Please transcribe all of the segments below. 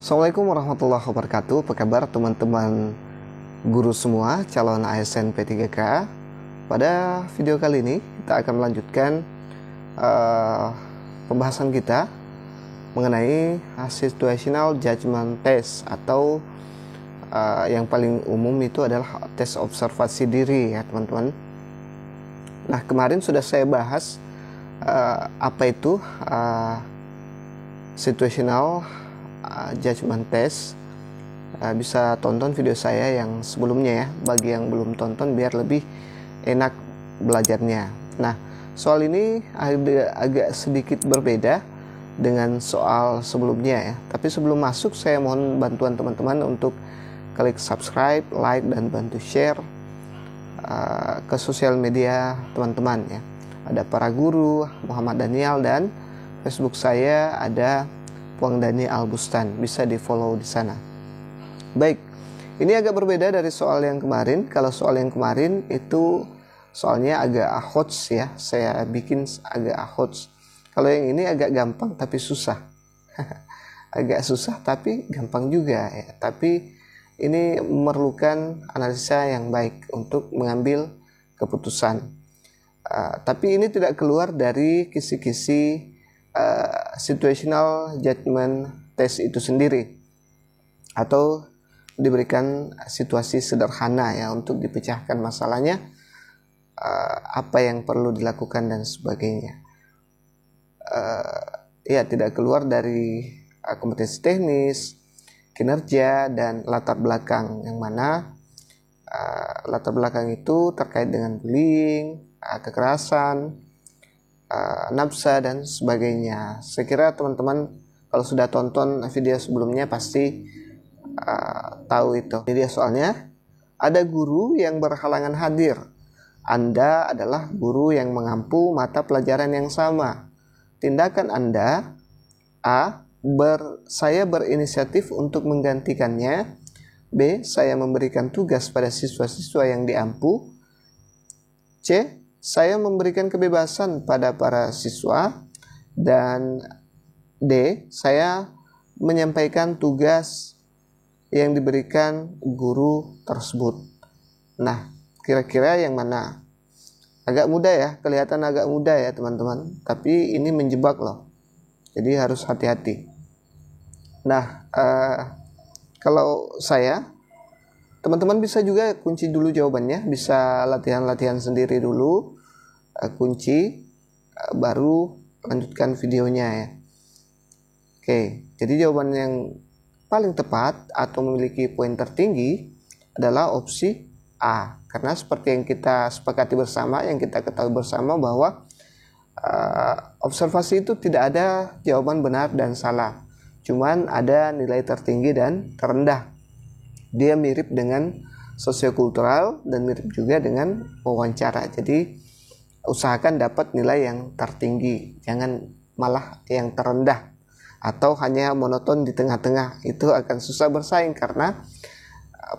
Assalamualaikum warahmatullahi wabarakatuh. Apa kabar teman-teman guru semua, calon ASN P3K? Pada video kali ini kita akan melanjutkan pembahasan kita mengenai situational judgment test, atau yang paling umum itu adalah tes observasi diri ya teman-teman. Nah, kemarin sudah saya bahas apa itu situational judgment test. Bisa tonton video saya yang sebelumnya ya, bagi yang belum tonton biar lebih enak belajarnya. Nah, soal ini agak sedikit berbeda dengan soal sebelumnya ya. Tapi sebelum masuk, saya mohon bantuan teman-teman untuk klik subscribe, like, dan bantu share ke sosial media teman-teman ya. Ada Para Guru, Muhammad Daniel, dan Facebook saya ada Puang Dani Albustan, bisa di follow di sana. Baik, ini agak berbeda dari soal yang kemarin. Kalau soal yang kemarin itu soalnya agak ahots ya, saya bikin agak ahots. Kalau yang ini agak gampang tapi susah. Agak susah tapi gampang juga ya. Tapi ini memerlukan analisa yang baik untuk mengambil keputusan. Tapi ini tidak keluar dari kisi-kisi situational judgment test itu sendiri, atau diberikan situasi sederhana ya untuk dipecahkan masalahnya, apa yang perlu dilakukan dan sebagainya. Ya, tidak keluar dari kompetensi teknis, kinerja, dan latar belakang, yang mana latar belakang itu terkait dengan bullying, kekerasan, nafsa, dan sebagainya. Saya kira teman-teman kalau sudah tonton video sebelumnya pasti tahu itu. Jadi soalnya ada guru yang berhalangan hadir. Anda adalah guru yang mengampu mata pelajaran yang sama. Tindakan Anda: A. Saya berinisiatif untuk menggantikannya. B. Saya memberikan tugas pada siswa-siswa yang diampu. C. Saya memberikan kebebasan pada para siswa. Dan D. Saya menyampaikan tugas yang diberikan guru tersebut. Nah, kira-kira yang mana? Agak mudah ya, kelihatan agak mudah ya teman-teman. Tapi ini menjebak loh. Jadi harus hati-hati. Nah, kalau saya, teman-teman bisa juga kunci dulu jawabannya, bisa latihan-latihan sendiri dulu, kunci, baru lanjutkan videonya ya. Oke, jadi jawaban yang paling tepat atau memiliki poin tertinggi adalah opsi A. Karena seperti yang kita sepakati bersama, yang kita ketahui bersama, bahwa observasi itu tidak ada jawaban benar dan salah, cuman ada nilai tertinggi dan terendah. Dia mirip dengan sosiokultural dan mirip juga dengan wawancara. Jadi usahakan dapat nilai yang tertinggi, jangan malah yang terendah atau hanya monoton di tengah-tengah. Itu akan susah bersaing karena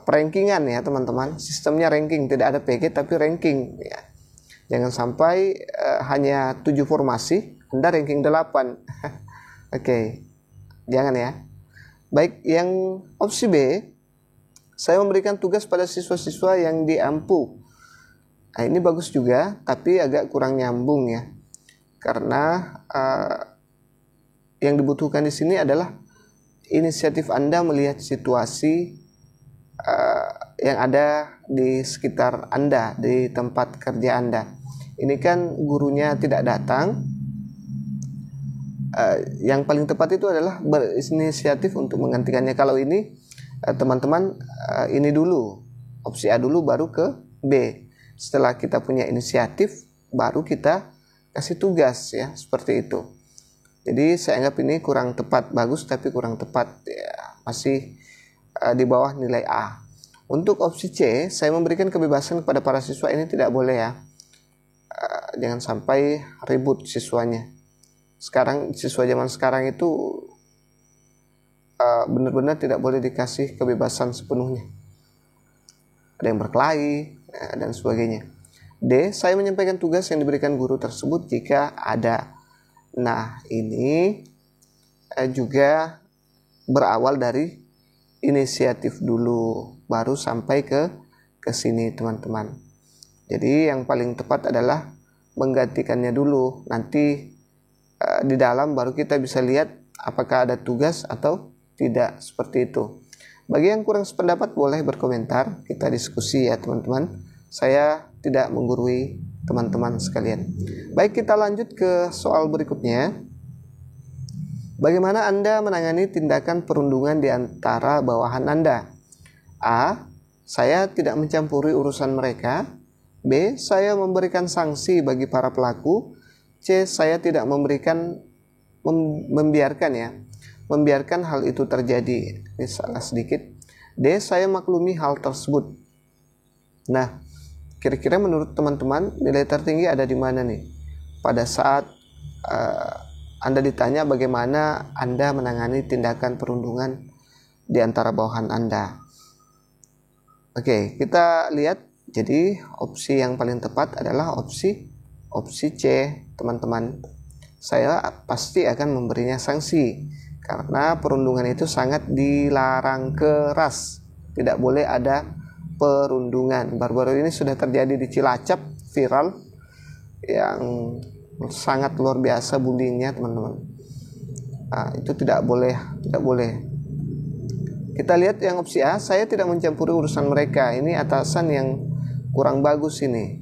perankingan ya teman-teman. Sistemnya ranking, tidak ada PG tapi ranking ya. Jangan sampai hanya 7 formasi Anda ranking 8. Oke, jangan ya. Baik, yang opsi B, saya memberikan tugas pada siswa-siswa yang diampu. Nah, ini bagus juga, tapi agak kurang nyambung ya. Karena yang dibutuhkan di sini adalah inisiatif Anda melihat situasi yang ada di sekitar Anda, di tempat kerja Anda. Ini kan gurunya tidak datang. Yang paling tepat itu adalah berinisiatif untuk menggantikannya. Kalau ini teman-teman ini dulu, opsi A dulu baru ke B. Setelah kita punya inisiatif baru kita kasih tugas ya, seperti itu. Jadi saya anggap ini kurang tepat, bagus tapi kurang tepat ya, masih di bawah nilai A. Untuk opsi C, saya memberikan kebebasan kepada para siswa. Ini tidak boleh ya, jangan sampai ribut siswanya. Sekarang siswa zaman sekarang itu benar-benar tidak boleh dikasih kebebasan sepenuhnya. Ada yang berkelahi dan sebagainya. D. Saya menyampaikan tugas yang diberikan guru tersebut jika ada. Nah, ini juga berawal dari inisiatif dulu, baru sampai ke sini teman-teman. Jadi yang paling tepat adalah menggantikannya dulu. Nanti di dalam baru kita bisa lihat apakah ada tugas atau tidak, seperti itu. Bagi yang kurang sependapat boleh berkomentar, kita diskusi ya teman-teman. Saya tidak menggurui teman-teman sekalian. Baik, kita lanjut ke soal berikutnya. Bagaimana Anda menangani tindakan perundungan di antara bawahan Anda? A. Saya tidak mencampuri urusan mereka. B. Saya memberikan sanksi bagi para pelaku. C. Saya tidak membiarkan hal itu terjadi. Ini salah sedikit. D. Saya maklumi hal tersebut. Nah, kira-kira menurut teman-teman nilai tertinggi ada di mana nih? Pada saat Anda ditanya bagaimana Anda menangani tindakan perundungan di antara bawahan Anda. Oke, kita lihat. Jadi opsi yang paling tepat adalah opsi C, teman-teman. Saya pasti akan memberinya sanksi karena perundungan itu sangat dilarang keras. Tidak boleh ada perundungan. Baru-baru ini sudah terjadi di Cilacap, viral, yang sangat luar biasa bullyingnya teman-teman. Itu tidak boleh. Kita lihat yang opsi A, saya tidak mencampuri urusan mereka. Ini atasan yang kurang bagus ini.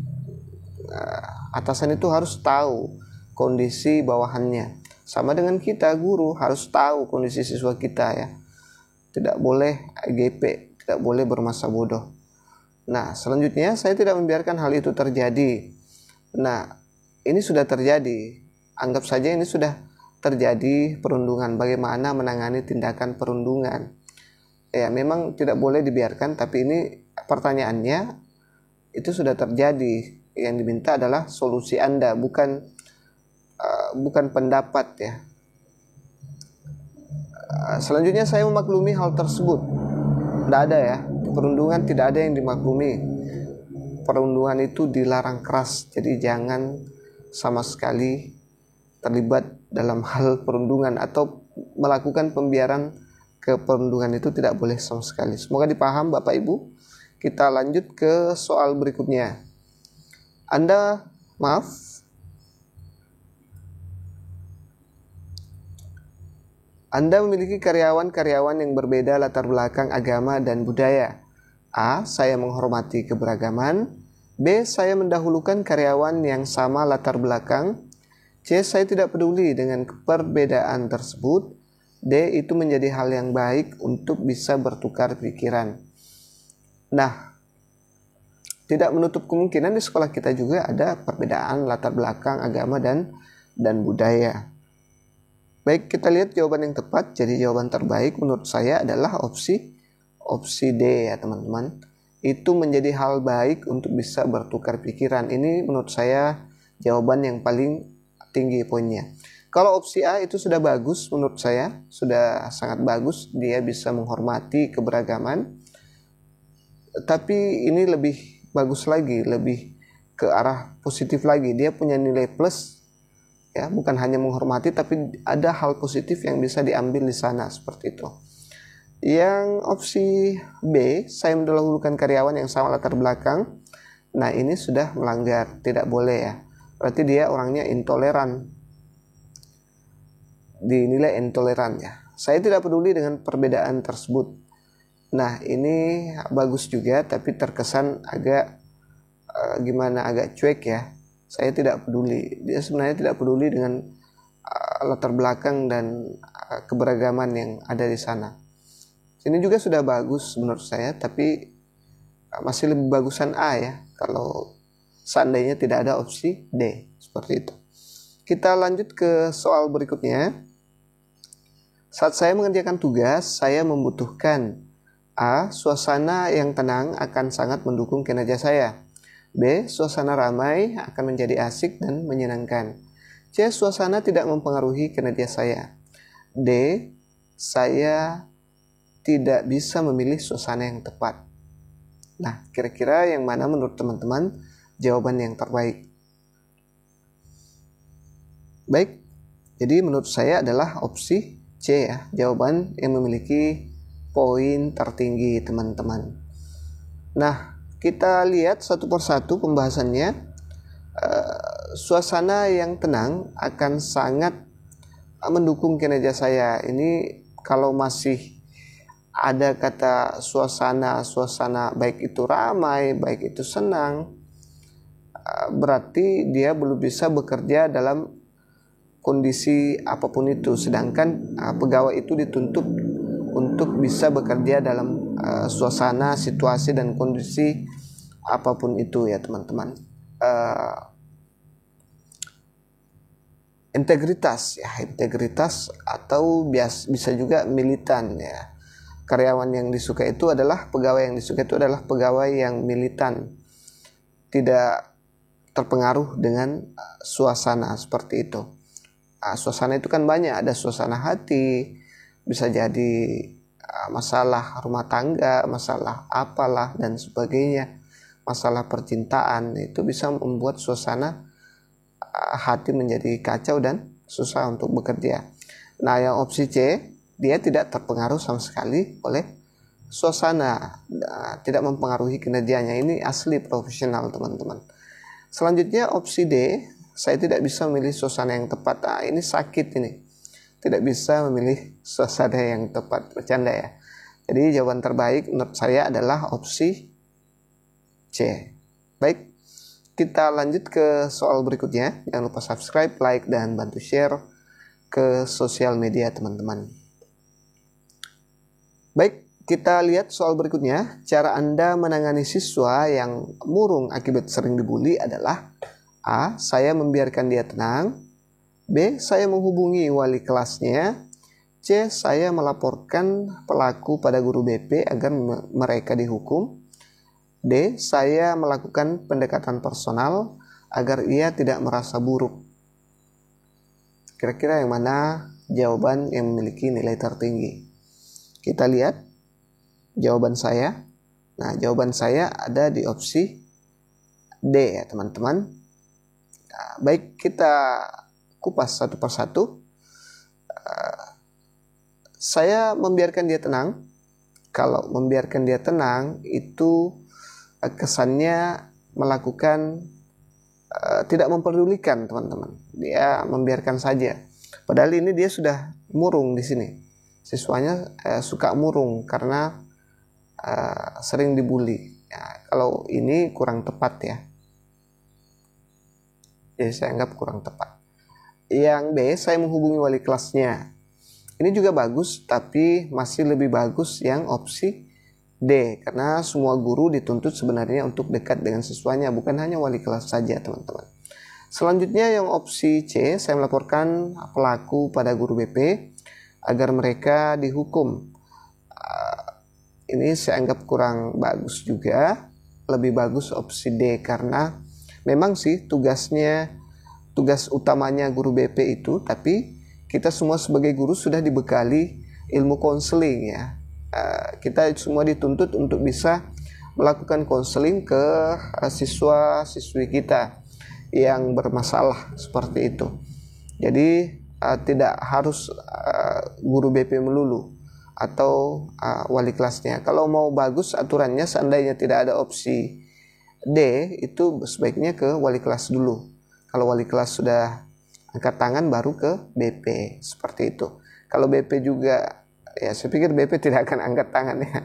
Atasan itu harus tahu kondisi bawahannya. Sama dengan kita guru harus tahu kondisi siswa kita ya. Tidak boleh AGP, tidak boleh bermasa bodoh. Nah, selanjutnya saya tidak membiarkan hal itu terjadi. Nah, ini sudah terjadi. Anggap saja ini sudah terjadi perundungan. Bagaimana menangani tindakan perundungan? Ya, memang tidak boleh dibiarkan, tapi ini pertanyaannya itu sudah terjadi. Yang diminta adalah solusi Anda, bukan pendapat ya. Selanjutnya saya memaklumi hal tersebut. Tidak ada ya. Perundungan tidak ada yang dimaklumi. Perundungan itu dilarang keras. Jadi jangan sama sekali terlibat dalam hal perundungan atau melakukan pembiaran ke perundungan, itu tidak boleh sama sekali. Semoga dipaham Bapak Ibu. Kita lanjut ke soal berikutnya. Anda memiliki karyawan-karyawan yang berbeda latar belakang agama dan budaya. A. Saya menghormati keberagaman. B. Saya mendahulukan karyawan yang sama latar belakang. C. Saya tidak peduli dengan perbedaan tersebut. D. Itu menjadi hal yang baik untuk bisa bertukar pikiran. Nah, tidak menutup kemungkinan di sekolah kita juga ada perbedaan latar belakang agama dan budaya. Baik, kita lihat jawaban yang tepat. Jadi jawaban terbaik menurut saya adalah opsi D ya teman-teman. Itu menjadi hal baik untuk bisa bertukar pikiran. Ini menurut saya jawaban yang paling tinggi poinnya. Kalau opsi A itu sudah bagus menurut saya, sudah sangat bagus. Dia bisa menghormati keberagaman. Tapi ini lebih bagus lagi, lebih ke arah positif lagi. Dia punya nilai plus. Ya, bukan hanya menghormati, tapi ada hal positif yang bisa diambil di sana, seperti itu. Yang opsi B, saya mendahulukan karyawan yang sama latar belakang. Nah, ini sudah melanggar, tidak boleh ya. Berarti dia orangnya intoleran. Dinilai intoleran ya. Saya tidak peduli dengan perbedaan tersebut. Nah, ini bagus juga, tapi terkesan agak agak cuek ya. Saya tidak peduli. Dia sebenarnya tidak peduli dengan latar belakang dan keberagaman yang ada di sana. Ini juga sudah bagus menurut saya, tapi masih lebih bagusan A ya. Kalau seandainya tidak ada opsi D, seperti itu. Kita lanjut ke soal berikutnya. Saat saya mengerjakan tugas, saya membutuhkan A. Suasana yang tenang akan sangat mendukung kinerja saya. B. Suasana ramai akan menjadi asik dan menyenangkan. C. Suasana tidak mempengaruhi kinerja saya. D. Saya tidak bisa memilih suasana yang tepat. Nah, kira-kira yang mana menurut teman-teman jawaban yang terbaik? Baik, jadi menurut saya adalah opsi C ya, jawaban yang memiliki poin tertinggi teman-teman. Nah, kita lihat satu persatu pembahasannya. Suasana yang tenang akan sangat mendukung kinerja saya. Ini kalau masih ada kata suasana baik itu ramai, baik itu senang, berarti dia belum bisa bekerja dalam kondisi apapun itu. Sedangkan pegawai itu dituntut untuk bisa bekerja dalam suasana, situasi, dan kondisi apapun itu ya teman-teman. Integritas atau bisa juga militan ya. Karyawan yang disuka itu adalah pegawai yang disuka itu adalah pegawai yang militan, tidak terpengaruh dengan suasana seperti itu. Suasana itu kan banyak, ada suasana hati, bisa jadi masalah rumah tangga, masalah apalah dan sebagainya, masalah percintaan, itu bisa membuat suasana hati menjadi kacau dan susah untuk bekerja. Nah, yang opsi C, dia tidak terpengaruh sama sekali oleh suasana, tidak mempengaruhi kinerjanya. Ini asli profesional teman-teman. Selanjutnya opsi D, saya tidak bisa memilih suasana yang tepat. Ini sakit ini, tidak bisa memilih suasana yang tepat. Bercanda ya. Jadi jawaban terbaik menurut saya adalah opsi C. Baik, kita lanjut ke soal berikutnya. Jangan lupa subscribe, like, dan bantu share ke sosial media teman-teman. Baik, kita lihat soal berikutnya. Cara Anda menangani siswa yang murung akibat sering dibully adalah: A. Saya membiarkan dia tenang. B. Saya menghubungi wali kelasnya. C. Saya melaporkan pelaku pada guru BP agar mereka dihukum. D. Saya melakukan pendekatan personal agar ia tidak merasa buruk. Kira-kira yang mana jawaban yang memiliki nilai tertinggi? Kita lihat jawaban saya. Nah, jawaban saya ada di opsi D ya teman-teman. Nah, baik, kita kupas satu persatu. Saya membiarkan dia tenang. Kalau membiarkan dia tenang itu kesannya melakukan tidak memperdulikan teman-teman. Dia membiarkan saja. Padahal ini dia sudah murung di sini. Siswanya suka murung karena sering dibully. Ya, kalau ini kurang tepat ya. Jadi saya anggap kurang tepat. Yang B, saya menghubungi wali kelasnya. Ini juga bagus, tapi masih lebih bagus yang opsi D, karena semua guru dituntut sebenarnya untuk dekat dengan siswanya, bukan hanya wali kelas saja teman-teman. Selanjutnya yang opsi C, saya melaporkan pelaku pada guru BP agar mereka dihukum. Ini saya anggap kurang bagus juga. Lebih bagus opsi D, karena memang sih tugas utamanya guru BP itu, tapi kita semua sebagai guru sudah dibekali ilmu konseling ya. Kita semua dituntut untuk bisa melakukan konseling ke siswa-siswi kita yang bermasalah seperti itu. Jadi tidak harus guru BP melulu atau wali kelasnya. Kalau mau bagus aturannya, seandainya tidak ada opsi D, itu sebaiknya ke wali kelas dulu. Kalau wali kelas sudah angkat tangan, baru ke BP, seperti itu. Kalau BP juga, ya saya pikir BP tidak akan angkat tangan ya.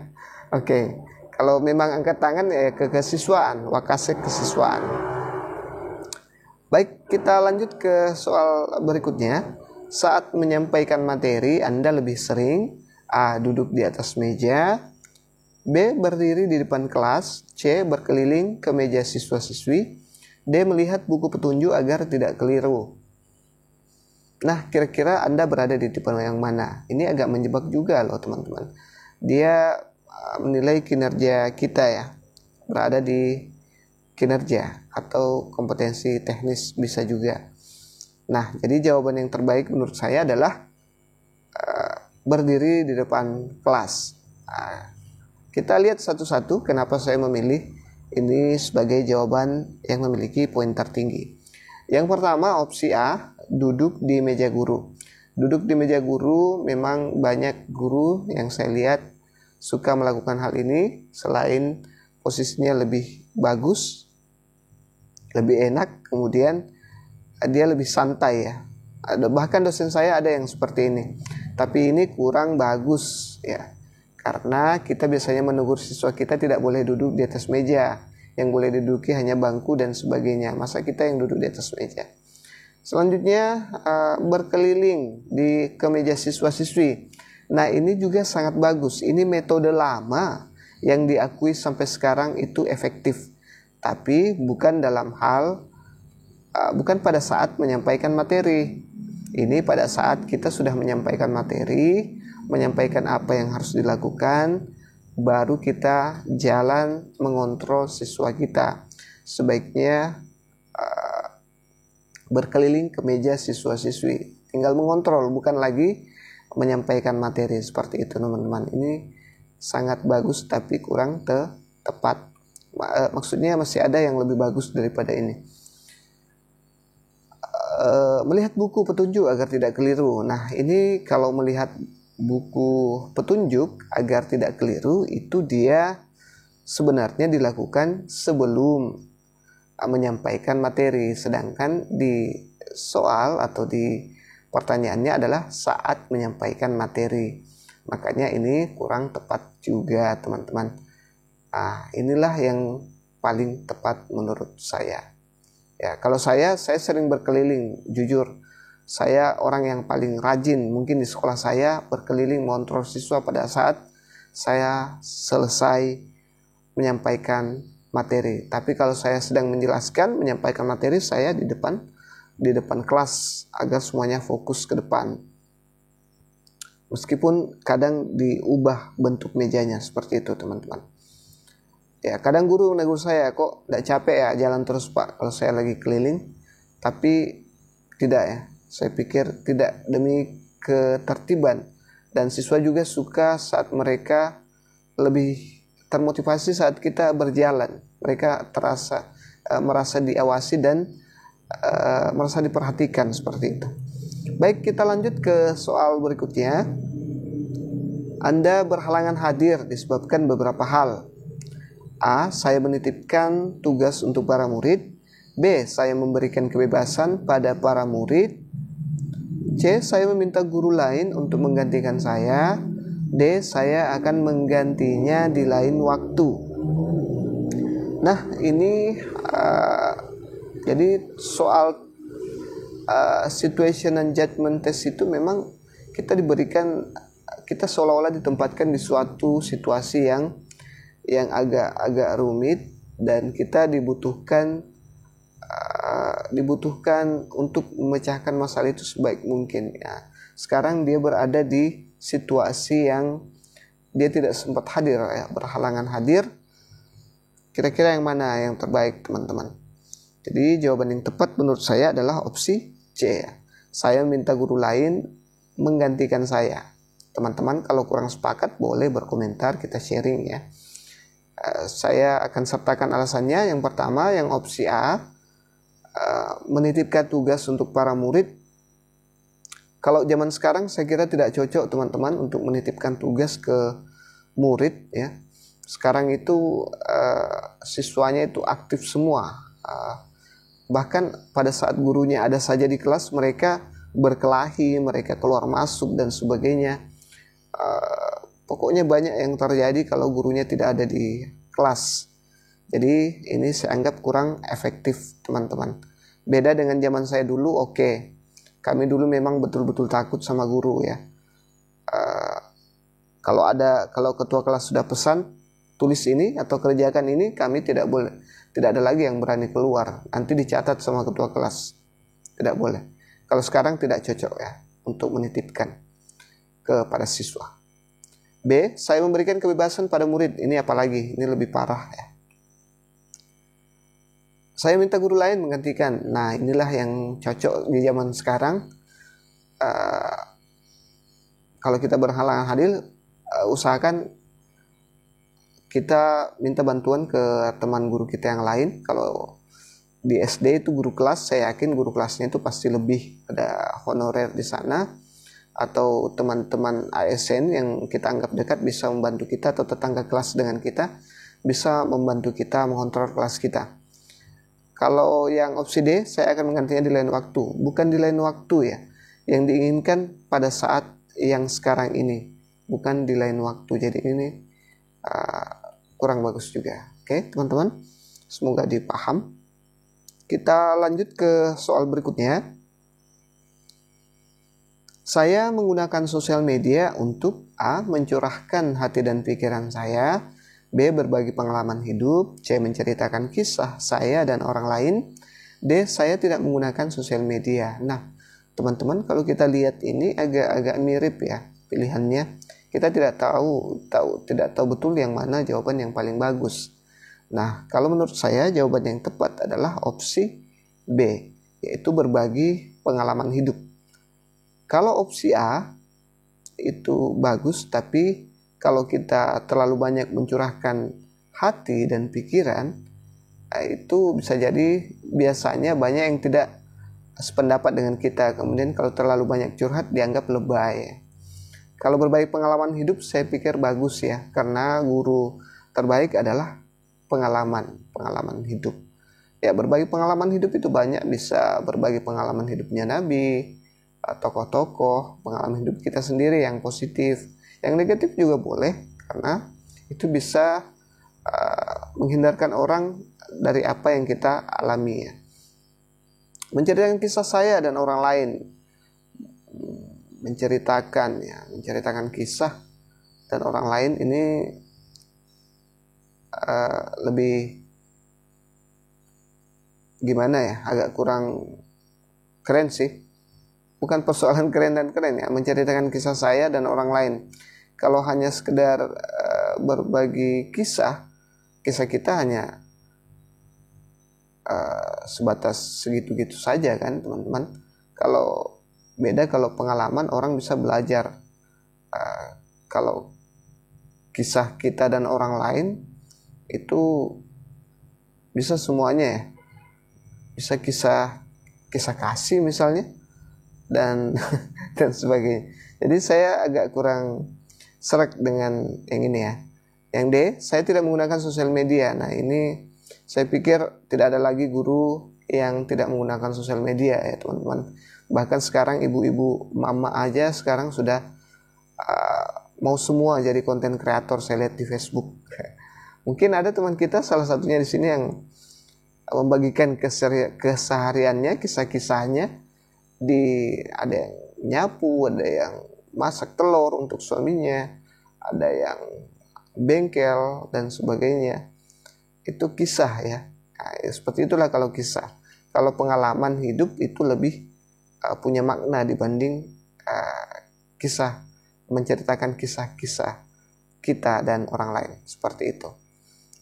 Oke. Kalau memang angkat tangan ya ke kesiswaan, wakasek kesiswaan. Baik, kita lanjut ke soal berikutnya. Saat menyampaikan materi, Anda lebih sering A. Duduk di atas meja, B. Berdiri di depan kelas, C. Berkeliling ke meja siswa-siswi, D. Melihat buku petunjuk agar tidak keliru. Nah, kira-kira Anda berada di tipe yang mana? Ini agak menjebak juga loh teman-teman. Dia menilai kinerja kita ya, berada di kinerja atau kompetensi teknis bisa juga. Nah, jadi jawaban yang terbaik menurut saya adalah berdiri di depan kelas. Nah, kita lihat satu-satu kenapa saya memilih ini sebagai jawaban yang memiliki poin tertinggi. Yang pertama opsi A, duduk di meja guru. Duduk di meja guru, memang banyak guru yang saya lihat suka melakukan hal ini. Selain posisinya lebih bagus, lebih enak, kemudian dia lebih santai ya. Bahkan dosen saya ada yang seperti ini. Tapi ini kurang bagus ya. Karena kita biasanya menegur siswa kita tidak boleh duduk di atas meja. Yang boleh diduduki hanya bangku dan sebagainya. Masa kita yang duduk di atas meja? Selanjutnya berkeliling ke meja siswa-siswi. Nah, ini juga sangat bagus. Ini metode lama yang diakui sampai sekarang itu efektif. Tapi bukan bukan pada saat menyampaikan materi. Ini pada saat kita sudah menyampaikan materi, menyampaikan apa yang harus dilakukan, baru kita jalan mengontrol siswa kita. Sebaiknya berkeliling ke meja siswa-siswi, tinggal mengontrol, bukan lagi menyampaikan materi seperti itu teman-teman. Ini sangat bagus tapi kurang tepat. Maksudnya masih ada yang lebih bagus daripada ini. Melihat buku petunjuk agar tidak keliru. Nah, ini kalau melihat buku petunjuk agar tidak keliru, itu dia sebenarnya dilakukan sebelum menyampaikan materi, sedangkan di soal atau di pertanyaannya adalah saat menyampaikan materi. Makanya ini kurang tepat juga teman-teman. Inilah yang paling tepat menurut saya. Ya, kalau saya sering berkeliling, jujur. Saya orang yang paling rajin mungkin di sekolah saya berkeliling mengontrol siswa pada saat saya selesai menyampaikan materi. Tapi kalau saya sedang menyampaikan materi, saya di depan kelas agar semuanya fokus ke depan. Meskipun kadang diubah bentuk mejanya seperti itu teman-teman. Ya, kadang guru menegur saya, kok tidak capek ya jalan terus Pak kalau saya lagi keliling. Tapi tidak ya, saya pikir tidak, demi ketertiban. Dan siswa juga suka saat mereka lebih termotivasi saat kita berjalan. Mereka merasa diawasi dan merasa diperhatikan seperti itu. Baik, kita lanjut ke soal berikutnya. Anda berhalangan hadir disebabkan beberapa hal. A. Saya menitipkan tugas untuk para murid. B. Saya memberikan kebebasan pada para murid. C. Saya meminta guru lain untuk menggantikan saya. D. Saya akan menggantinya di lain waktu. Nah, ini jadi soal situation and judgment test itu memang kita seolah-olah ditempatkan di suatu situasi yang agak rumit, dan kita dibutuhkan untuk memecahkan masalah itu sebaik mungkin ya. Sekarang dia berada di situasi yang dia tidak sempat hadir ya, berhalangan hadir. Kira-kira yang mana yang terbaik teman-teman? Jadi jawaban yang tepat menurut saya adalah opsi C ya. Saya minta guru lain menggantikan saya. Teman-teman kalau kurang sepakat boleh berkomentar, kita sharing ya. Saya akan sertakan alasannya. Yang pertama, yang opsi A, menitipkan tugas untuk para murid. Kalau zaman sekarang saya kira tidak cocok teman-teman untuk menitipkan tugas ke murid ya. Sekarang itu siswanya itu aktif semua. Bahkan pada saat gurunya ada saja di kelas, mereka berkelahi, mereka keluar masuk dan sebagainya. Pokoknya banyak yang terjadi kalau gurunya tidak ada di kelas. Jadi ini saya anggap kurang efektif teman-teman. Beda dengan zaman saya dulu, oke. Kami dulu memang betul-betul takut sama guru ya. Kalau ketua kelas sudah pesan tulis ini atau kerjakan ini, kami tidak ada lagi yang berani keluar. Nanti dicatat sama ketua kelas. Tidak boleh. Kalau sekarang tidak cocok ya untuk menitipkan kepada siswa. B. Saya memberikan kebebasan pada murid. Ini apalagi, ini lebih parah ya. Saya minta guru lain menggantikan. Nah, inilah yang cocok di zaman sekarang. Kalau kita berhalangan hadir, usahakan kita minta bantuan ke teman guru kita yang lain. Kalau di SD itu guru kelas, saya yakin guru kelasnya itu pasti lebih ada honorer di sana. atau teman-teman ASN yang kita anggap dekat bisa membantu kita, atau tetangga kelas dengan kita bisa membantu kita mengontrol kelas kita. Kalau yang opsi D, saya akan menggantinya di lain waktu. Bukan di lain waktu ya, yang diinginkan pada saat yang sekarang ini, bukan di lain waktu. Jadi ini kurang bagus juga. Oke teman-teman, semoga dipaham. Kita lanjut ke soal berikutnya. Saya menggunakan sosial media untuk A. mencurahkan hati dan pikiran saya, B. berbagi pengalaman hidup, C. menceritakan kisah saya dan orang lain, D. saya tidak menggunakan sosial media. Nah teman-teman, kalau kita lihat ini agak mirip ya pilihannya. Kita tidak tahu betul yang mana jawaban yang paling bagus. Nah, kalau menurut saya jawaban yang tepat adalah opsi B, yaitu berbagi pengalaman hidup. Kalau opsi A itu bagus, tapi kalau kita terlalu banyak mencurahkan hati dan pikiran, itu bisa jadi biasanya banyak yang tidak sependapat dengan kita. Kemudian kalau terlalu banyak curhat dianggap lebay. Kalau berbagi pengalaman hidup saya pikir bagus ya, karena guru terbaik adalah pengalaman hidup. Ya, berbagi pengalaman hidup itu banyak, bisa berbagi pengalaman hidupnya Nabi, tokoh-tokoh, pengalaman hidup kita sendiri yang positif. Yang negatif juga boleh, karena itu bisa menghindarkan orang dari apa yang kita alami ya. Menceritakan kisah saya dan orang lain, menceritakan kisah dan orang lain ini lebih gimana ya, agak kurang keren sih. Bukan persoalan keren dan keren ya, menceritakan kisah saya dan orang lain. Kalau hanya sekedar berbagi kisah kita hanya sebatas segitu-gitu saja kan teman-teman. Kalau beda kalau pengalaman, orang bisa belajar. Kalau kisah kita dan orang lain itu bisa semuanya ya, bisa kisah kasih misalnya dan dan sebagainya. Jadi saya agak kurang serak dengan yang ini ya. Yang D, saya tidak menggunakan sosial media. Nah ini saya pikir tidak ada lagi guru yang tidak menggunakan sosial media ya teman-teman. Bahkan sekarang ibu-ibu mama aja sekarang sudah mau semua jadi konten kreator, saya lihat di Facebook. Mungkin ada teman kita salah satunya di sini yang membagikan kesehariannya, kisah-kisahnya, ada yang nyapu, ada yang masak telur untuk suaminya, ada yang bengkel dan sebagainya. Itu kisah ya. Nah, seperti itulah kalau kisah. Kalau pengalaman hidup itu lebih punya makna dibanding kisah, menceritakan kisah-kisah kita dan orang lain, seperti itu.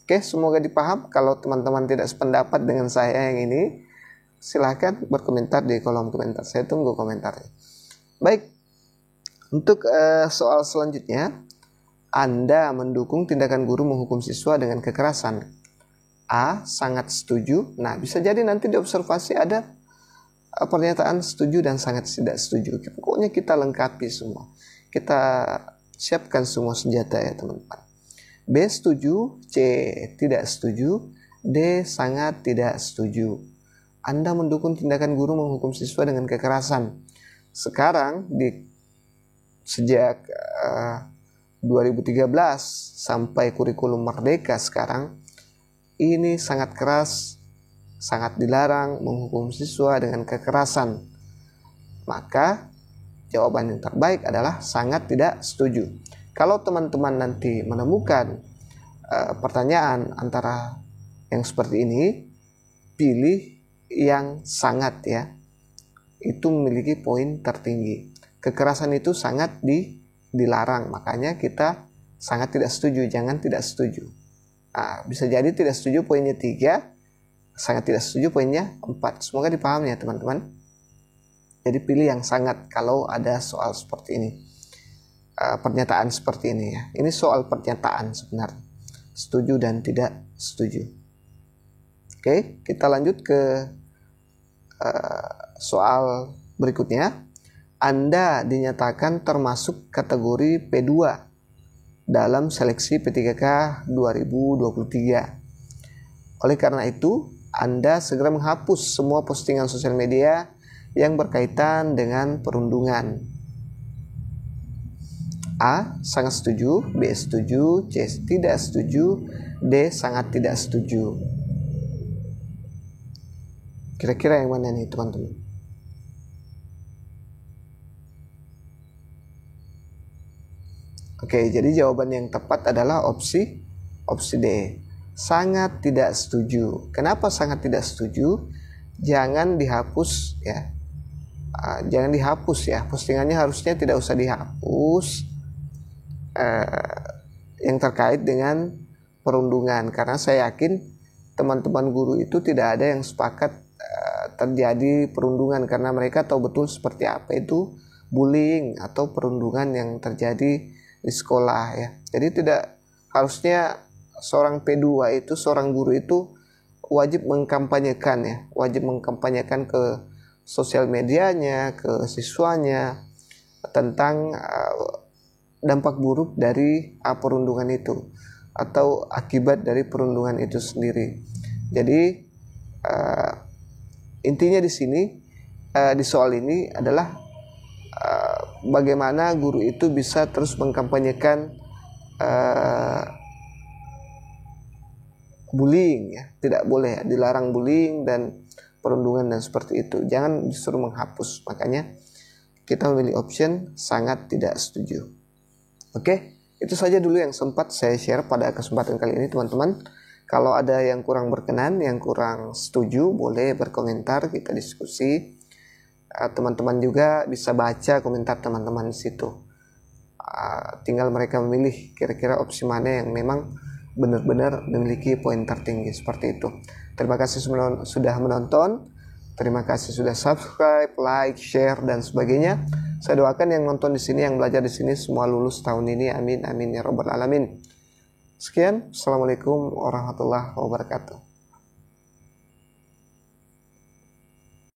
Oke, semoga dipaham. Kalau teman-teman tidak sependapat dengan saya yang ini, silahkan berkomentar di kolom komentar. Saya tunggu komentarnya. Baik, untuk soal selanjutnya, Anda mendukung tindakan guru menghukum siswa dengan kekerasan? A. Sangat setuju. Nah, bisa jadi nanti di observasi ada pernyataan setuju dan sangat tidak setuju. Pokoknya kita lengkapi semua. Kita siapkan semua senjata ya teman-teman. B. Setuju. C. Tidak setuju. D. Sangat tidak setuju. Anda mendukung tindakan guru menghukum siswa dengan kekerasan. Sekarang sejak 2013 sampai kurikulum Merdeka sekarang, ini sangat keras, sangat dilarang menghukum siswa dengan kekerasan. Maka jawaban yang terbaik adalah sangat tidak setuju. Kalau teman-teman nanti menemukan pertanyaan antara yang seperti ini, pilih yang sangat ya. Itu memiliki poin tertinggi. Kekerasan itu sangat dilarang, makanya kita sangat tidak setuju, jangan tidak setuju. Nah, bisa jadi tidak setuju poinnya 3, sangat tidak setuju poinnya 4. Semoga dipahami ya teman-teman. Jadi pilih yang sangat kalau ada soal seperti ini, pernyataan seperti ini ya. Ini soal pernyataan sebenarnya, setuju dan tidak setuju. Oke, kita lanjut ke soal berikutnya. Anda dinyatakan termasuk kategori P2 dalam seleksi P3K 2023. Oleh karena itu, Anda segera menghapus semua postingan sosial media yang berkaitan dengan perundungan. A. Sangat setuju, B. Setuju, C. Tidak setuju, D. Sangat tidak setuju. Kira-kira yang mana nih teman-teman? Oke, jadi jawaban yang tepat adalah opsi D. Sangat tidak setuju. Kenapa sangat tidak setuju? Jangan dihapus ya. Jangan dihapus ya. Postingannya harusnya tidak usah dihapus. Yang terkait dengan perundungan, karena saya yakin teman-teman guru itu tidak ada yang sepakat terjadi perundungan, karena mereka tahu betul seperti apa itu bullying atau perundungan yang terjadi di sekolah ya. Jadi tidak harusnya seorang P2 itu, seorang guru itu wajib mengkampanyekan ya, wajib mengkampanyekan ke sosial medianya, ke siswanya tentang dampak buruk dari perundungan itu atau akibat dari perundungan itu sendiri. Jadi intinya di sini di soal ini adalah bagaimana guru itu bisa terus mengkampanyekan bullying ya. Tidak boleh, dilarang bullying dan perundungan dan seperti itu. Jangan disuruh menghapus. Makanya kita memilih option sangat tidak setuju. Oke, itu saja dulu yang sempat saya share pada kesempatan kali ini teman-teman. Kalau ada yang kurang berkenan, yang kurang setuju, boleh berkomentar, kita diskusi. Teman-teman juga bisa baca komentar teman-teman di situ. Tinggal mereka memilih kira-kira opsi mana yang memang benar-benar memiliki poin tertinggi, seperti itu. Terima kasih sudah menonton. Terima kasih sudah subscribe, like, share, dan sebagainya. Saya doakan yang nonton di sini, yang belajar di sini semua lulus tahun ini. Amin, amin ya robbal alamin. Sekian, assalamualaikum warahmatullahi wabarakatuh.